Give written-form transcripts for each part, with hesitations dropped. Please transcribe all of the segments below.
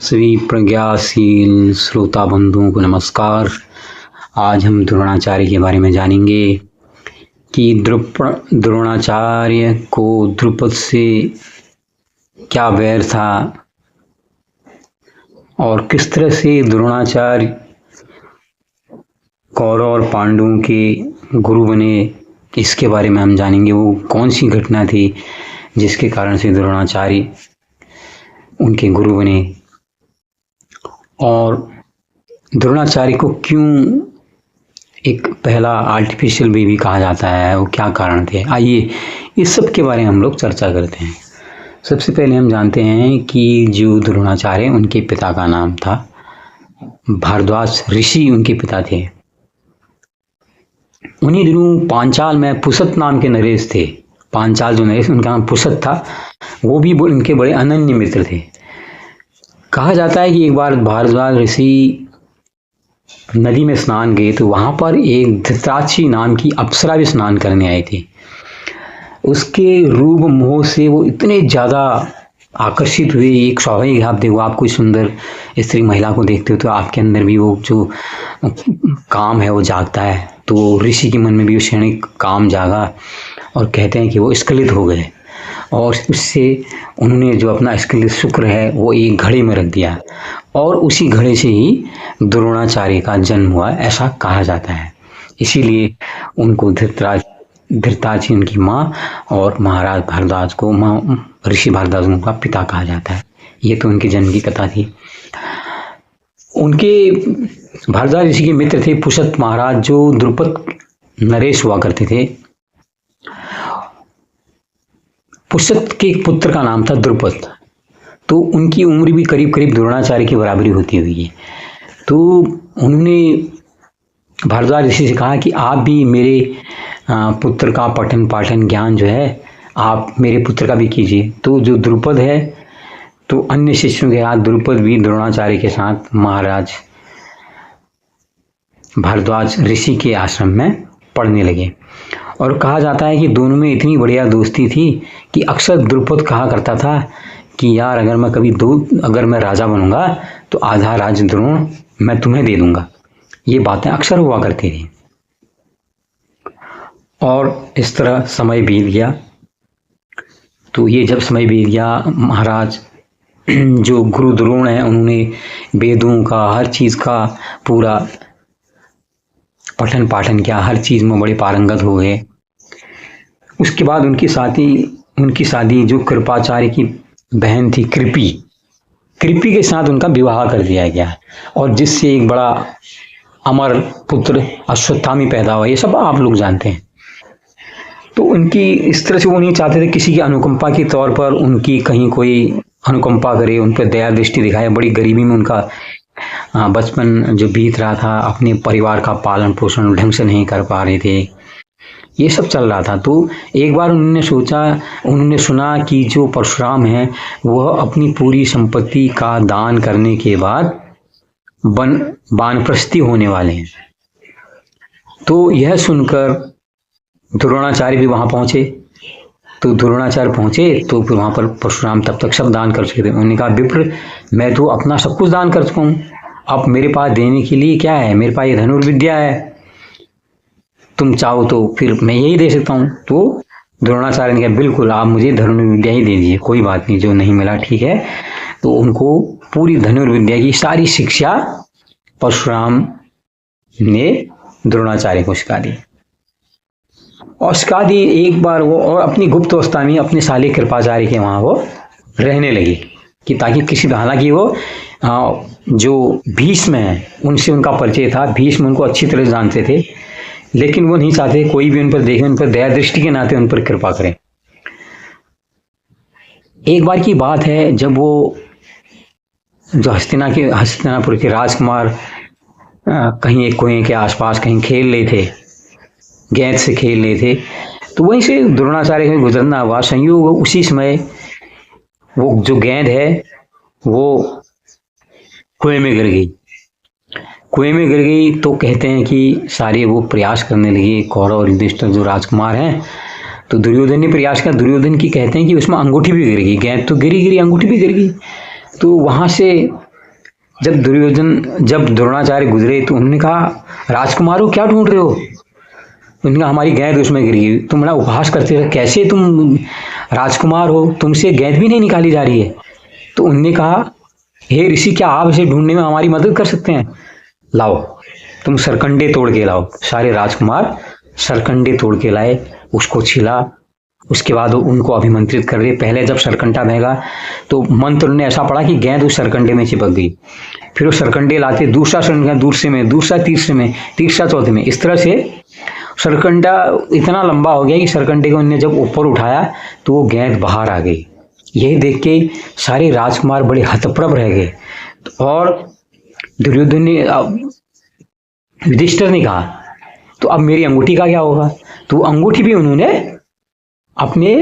सभी प्रज्ञाशील श्रोता बंधुओं को नमस्कार। आज हम द्रोणाचार्य के बारे में जानेंगे कि द्रोणाचार्य को द्रुपद से क्या वैर था और किस तरह से द्रोणाचार्य कौरव और पांडवों के गुरु बने। इसके बारे में हम जानेंगे। वो कौन सी घटना थी जिसके कारण से द्रोणाचार्य उनके गुरु बने और द्रोणाचार्य को क्यों एक पहला आर्टिफिशियल बेबी कहा जाता है, वो क्या कारण थे। आइए इस सब के बारे में हम लोग चर्चा करते हैं। सबसे पहले हम जानते हैं कि जो द्रोणाचार्य उनके पिता का नाम था भारद्वाज ऋषि, उनके पिता थे। उन्हीं दिनों पांचाल में पुसत नाम के नरेश थे। पांचाल जो नरेश, उनका नाम पुसत था। वो भी उनके बड़े अनन्य मित्र थे। कहा जाता है कि एक बार भारद्वाज ऋषि नदी में स्नान गए तो वहां पर एक धृतराक्षी नाम की अप्सरा भी स्नान करने आई थी। उसके रूप मोह से वो इतने ज़्यादा आकर्षित हुए। एक स्वाभाविक, आप देखो, आप कोई सुंदर स्त्री महिला को देखते हो तो आपके अंदर भी वो जो काम है वो जागता है। तो ऋषि के मन में भी वो क्षणिक काम जागा और कहते हैं कि वो स्खलित हो गए और उससे उन्होंने जो अपना स्खलित शुक्र है वो एक घड़े में रख दिया और उसी घड़े से ही द्रोणाचार्य का जन्म हुआ, ऐसा कहा जाता है। इसीलिए उनको धृतराष्ट्र उनकी माँ और महाराज भारद्वाज को ऋषि भारद्वाज उनका पिता कहा जाता है। ये तो उनके जन्म की कथा थी। उनके भारद्वाज ऋषि के मित्र थे पुसत महाराज, जो द्रुपद नरेश हुआ करते थे। पुसत के एक पुत्र का नाम था द्रुपद। तो उनकी उम्र भी करीब करीब द्रोणाचार्य की बराबरी होती हुई है। तो उन्होंने भारद्वाज ऋषि से कहा कि आप भी मेरे पुत्र का पठन पाठन ज्ञान जो है आप मेरे पुत्र का भी कीजिए। तो जो द्रुपद है, तो अन्य शिष्यों के साथ द्रुपद भी द्रोणाचार्य के साथ महाराज भारद्वाज ऋषि के आश्रम में पढ़ने लगे। और कहा जाता है कि दोनों में इतनी बढ़िया दोस्ती थी कि अक्सर द्रुपद कहा करता था कि यार अगर मैं राजा बनूंगा तो आधा राज द्रोण मैं तुम्हें दे दूंगा। ये बातें अक्सर हुआ करती थी। और इस तरह समय बीत गया। तो ये जब समय बीत गया, महाराज जो गुरु द्रोण है उन्होंने वेदों का, हर चीज़ का पूरा पठन पाठन किया, हर चीज़ में बड़े पारंगत हो गए। उसके बाद उनकी शादी जो कृपाचार्य की बहन थी कृपी के साथ उनका विवाह कर दिया गया और जिससे एक बड़ा अमर पुत्र अश्वत्थामा पैदा हुआ। ये सब आप लोग जानते हैं। तो उनकी इस तरह से वो नहीं चाहते थे किसी की अनुकंपा के तौर पर उनकी कहीं कोई अनुकंपा करे, उन पर दया दृष्टि दिखाए। बड़ी गरीबी में उनका बचपन जो बीत रहा था, अपने परिवार का पालन पोषण ढंग से नहीं कर पा रहे थे, ये सब चल रहा था। तो एक बार उन्होंने सुना कि जो परशुराम है वह अपनी पूरी संपत्ति का दान करने के बाद वानप्रस्थी होने वाले हैं। तो यह सुनकर द्रोणाचार्य भी वहां पहुंचे। तो द्रोणाचार्य पहुंचे तो फिर वहां पर परशुराम तब तक सब दान कर चुके थे। उन्होंने कहा, विप्र, मैं तो अपना सब कुछ दान कर चुका हूँ, अब मेरे पास देने के लिए क्या है? मेरे पास ये धनुर्विद्या है, तुम चाहो तो फिर मैं यही दे सकता हूँ। तो द्रोणाचार्य ने कहा, बिल्कुल, आप मुझे धनुर्विद्या ही दे दीजिए, कोई बात नहीं, जो नहीं मिला ठीक है। तो उनको पूरी धनुर्विद्या की सारी शिक्षा परशुराम ने द्रोणाचार्य को सिखा दी और सिखा दी। एक बार वो और अपनी गुप्त अवस्था में अपने साले कृपाचार्य के वहाँ वो रहने लगी कि ताकि हालांकि वो जो भीष्म है उनसे उनका परिचय था, भीष्म उनको अच्छी तरह जानते थे, लेकिन वो नहीं चाहते कोई भी उन पर देखे, उन पर दया दृष्टि के नाते उन पर कृपा करे। एक बार की बात है जब वो जो हस्तिनापुर के राजकुमार कहीं एक कुएं के आसपास कहीं खेल रहे थे, गेंद से खेल रहे थे, तो वहीं से द्रोणाचार्य से गुजरना हुआ। संयोग उसी समय वो जो गेंद है वो कुएं में गिर गई। तो कहते हैं कि सारे वो प्रयास करने लगे, कौरव और युधिष्ठिर जो राजकुमार हैं। तो दुर्योधन ने प्रयास किया। दुर्योधन की कहते हैं कि उसमें अंगूठी भी गिर गई, गेंद तो गिरी अंगूठी भी गिर गई। तो वहां से जब द्रोणाचार्य गुजरे तो उन्होंने कहा, राजकुमारों क्या ढूंढ रहे हो? उन्होंने कहा, हमारी गेंद उसमें गिर गई। तुम बड़ा उपहास करते रहे, कैसे तुम राजकुमार हो, तुमसे गेंद भी नहीं निकाली जा रही है? तो उन्होंने कहा, हे ऋषि, क्या आप इसे ढूंढने में हमारी मदद कर सकते हैं? लाओ, तुम सरकंडे तोड़ के लाओ। सारे राजकुमार सरकंडे तोड़ के लाए, उसको छिला। उसके बाद उनको अभिमंत्रित कर दिए। पहले जब सरकंडा बहेगा तो मंत्र ने ऐसा पड़ा कि गेंद उस सरकंडे में चिपक गई। फिर वो सरकंडे लाते, दूसरा सरकंडा दूसरे में, दूसरा तीसरे में, तीसरा चौथे में। इस तरह से सरकंडा इतना लंबा हो गया कि सरकंडे को उन्होंने जब ऊपर उठाया तो वो गेंद बाहर आ गई। यही देख के सारे राजकुमार बड़े हतप्रभ रह गए। और दुर्योधन ने, युधिष्ठिर ने कहा, तो अब मेरी अंगूठी का क्या होगा? तो अंगूठी भी उन्होंने अपने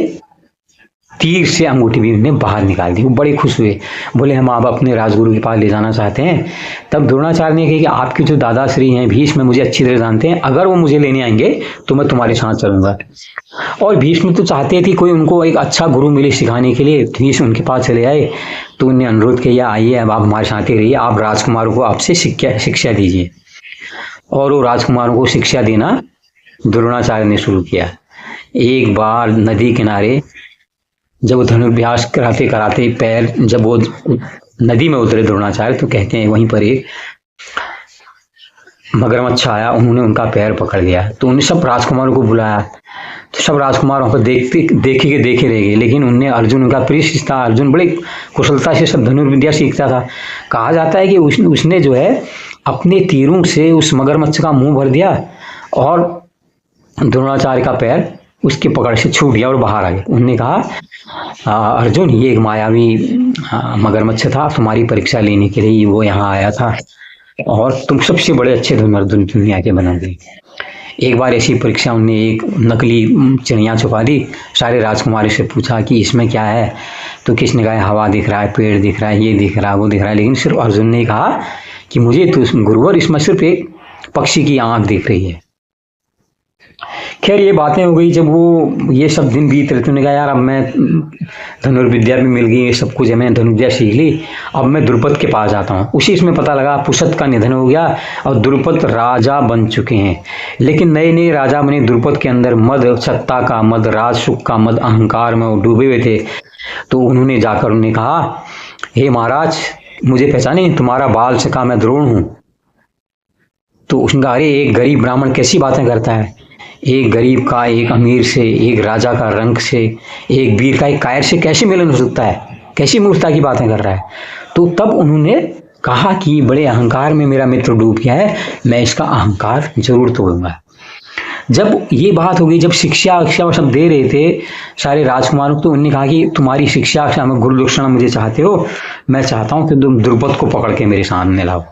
तीर से अंगूठी भी उन्हें बाहर निकाल दी। वो बड़े खुश हुए, बोले हम आप अपने राजगुरु के पास ले जाना चाहते हैं। तब द्रोणाचार्य ने कहा कि आपके जो दादाश्री हैं भीष्म मुझे अच्छी तरह जानते हैं, अगर वो मुझे लेने आएंगे तो मैं तुम्हारे साथ चलूंगा। और भीष्म तो चाहते थे कोई उनको एक अच्छा गुरु मिले सिखाने के लिए। भीष्म उनके पास चले आए तो उन्हें अनुरोध किया, आइए अब आप हमारे साथ ही रहिए, आप राजकुमारों को आपसे शिक्षा दीजिए। और वो राजकुमारों को शिक्षा देना द्रोणाचार्य ने शुरू किया। एक बार नदी किनारे जब वो धनुर्विहास कराते कराते पैर, जब वो नदी में उतरे द्रोणाचार्य, तो कहते हैं वहीं पर एक मगरमच्छ आया, उन्होंने उनका पैर पकड़ लिया। तो उन्हें सब राजकुमारों को बुलाया, तो सब राजकुमार वहाँ पर देखे रह गए। लेकिन उनने, अर्जुन उनका प्रिय शिष्य था, अर्जुन बड़े कुशलता से सब धनुर्विद्या सीखता था। कहा जाता है कि उसने जो है अपने तीरों से उस मगरमच्छ का मुंह भर दिया और द्रोणाचार्य का पैर उसके पकड़ से छूट गया और बाहर आ गया। उन्होंने कहा, अर्जुन, ये एक मायावी मगरमच्छ था, तुम्हारी परीक्षा लेने के लिए वो यहाँ आया था और तुम सबसे बड़े अच्छे धनुर्धर दुनिया के बनोगे। एक बार ऐसी परीक्षा उन्होंने एक नकली चिड़िया छुपा दी। सारे राजकुमार से पूछा कि इसमें क्या है? तो किसने कहा, हवा दिख रहा है, पेड़ दिख रहा है, ये दिख रहा है, वो दिख रहा है। लेकिन सिर्फ अर्जुन ने कहा कि मुझे तो गुरुवर इसमें सिर्फ एक पक्षी की आंख दिख रही है। खैर ये बातें हो गई। जब वो ये सब दिन बीत रहे, तूने कहा, यार अब मैं धनुर्विद्या भी मिल गई, ये सब कुछ है, मैंने धनुर्विद्या सीख ली, अब मैं द्रुपद के पास जाता हूँ। उसी इसमें पता लगा पुशत का निधन हो गया और द्रुपद राजा बन चुके हैं। लेकिन नए नए राजा बने, द्रुपद के अंदर मद, सत्ता का मद, राज सुख का मद, अहंकार में वो डूबे हुए थे। तो उन्होंने जाकर उन्हें कहा, हे महाराज, मुझे पहचाने, तुम्हारा बाल सखा मैं द्रोण हूँ। तो उसने कहा, अरे एक गरीब ब्राह्मण कैसी बातें करता है? एक गरीब का एक अमीर से, एक राजा का रंक से, एक वीर का एक कायर से कैसे मिलन हो सकता है? कैसी मूर्खता की बातें कर रहा है? तो तब उन्होंने कहा कि बड़े अहंकार में मेरा मित्र डूब गया है, मैं इसका अहंकार जरूर तोड़ूंगा। जब ये बात हो गई, जब शिक्षा सब दे रहे थे सारे राजकुमारों को, तो उन्होंने कहा कि तुम्हारी शिक्षा में गुरु दक्षिणा मुझे चाहते हो, मैं चाहता हूँ कि तुम द्रुपद को पकड़ के मेरे सामने लाओ।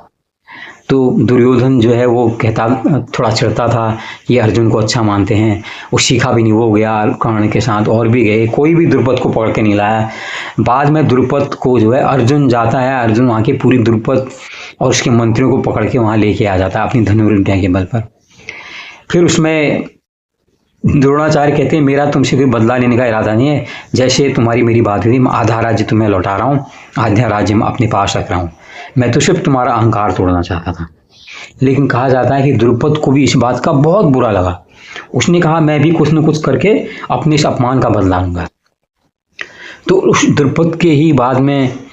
तो दुर्योधन जो है वो कहता, थोड़ा चिढ़ता था कि अर्जुन को अच्छा मानते हैं, वो सीखा भी नहीं, वो गया कर्ण के साथ, और भी गए, कोई भी द्रुपद को पकड़ के नहीं लाया। बाद में द्रुपद को जो है अर्जुन जाता है, अर्जुन वहाँ की पूरी द्रुपद और उसके मंत्रियों को पकड़ के वहाँ लेके आ जाता है अपनी धनुर्विद्या के बल पर। फिर उसमें द्रोणाचार्य कहते हैं, मेरा तुमसे कोई बदला लेने का इरादा नहीं है, जैसे तुम्हारी मेरी बात हुई, मैं आधा राज्य तुम्हें लौटा रहा हूँ, आधा राज्य मैं अपने पास रख रहा हूँ, मैं तो सिर्फ तुम्हारा अहंकार तोड़ना चाहता था। लेकिन कहा जाता है कि द्रुपद को भी इस बात का बहुत बुरा लगा। उसने कहा, मैं भी कुछ न कुछ करके अपने इस अपमान का बदला लूंगा। तो उस द्रुपद के ही बाद में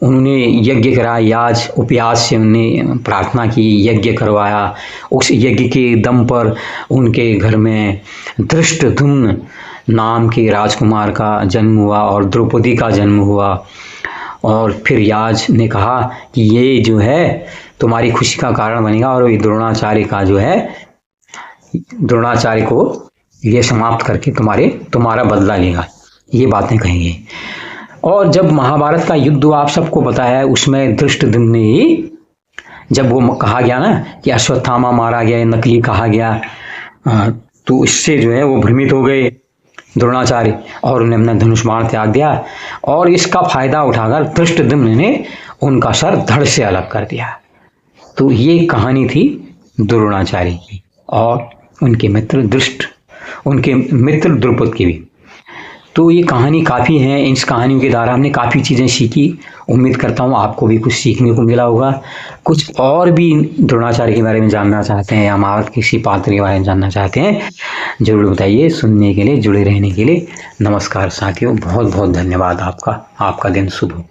उन्होंने यज्ञ कराया, याज उपयास से उन्होंने प्रार्थना की, यज्ञ करवाया। उस यज्ञ के दम पर उनके घर में धृष्टद्युम्न नाम के राजकुमार का जन्म हुआ और द्रौपदी का जन्म हुआ। और फिर याज ने कहा कि ये जो है तुम्हारी खुशी का कारण बनेगा और द्रोणाचार्य का जो है, द्रोणाचार्य को ये समाप्त करके तुम्हारा बदला लेगा, ये बातें कहेंगे। और जब महाभारत का युद्ध आप सबको पता है, उसमें धृष्टद्युम्न ने ही, जब वो कहा गया ना कि अश्वत्थामा मारा गया, नकली कहा गया, तो इससे जो है वो भ्रमित हो गए द्रोणाचार्य और उन्हें अपना धनुष बाण त्याग दिया। और इसका फायदा उठाकर धृष्टद्युम्न ने उनका सर धड़ से अलग कर दिया। तो ये कहानी थी द्रोणाचार्य की और उनके मित्र द्रुपद की भी। तो ये कहानी काफ़ी है, इस कहानियों के द्वारा हमने काफ़ी चीज़ें सीखी। उम्मीद करता हूँ आपको भी कुछ सीखने को मिला होगा। कुछ और भी द्रोणाचार्य के बारे में जानना चाहते हैं या महाभारत किसी पात्र के बारे में जानना चाहते हैं, ज़रूर बताइए। सुनने के लिए, जुड़े रहने के लिए नमस्कार साथियों, बहुत बहुत धन्यवाद आपका। आपका दिन शुभ हो।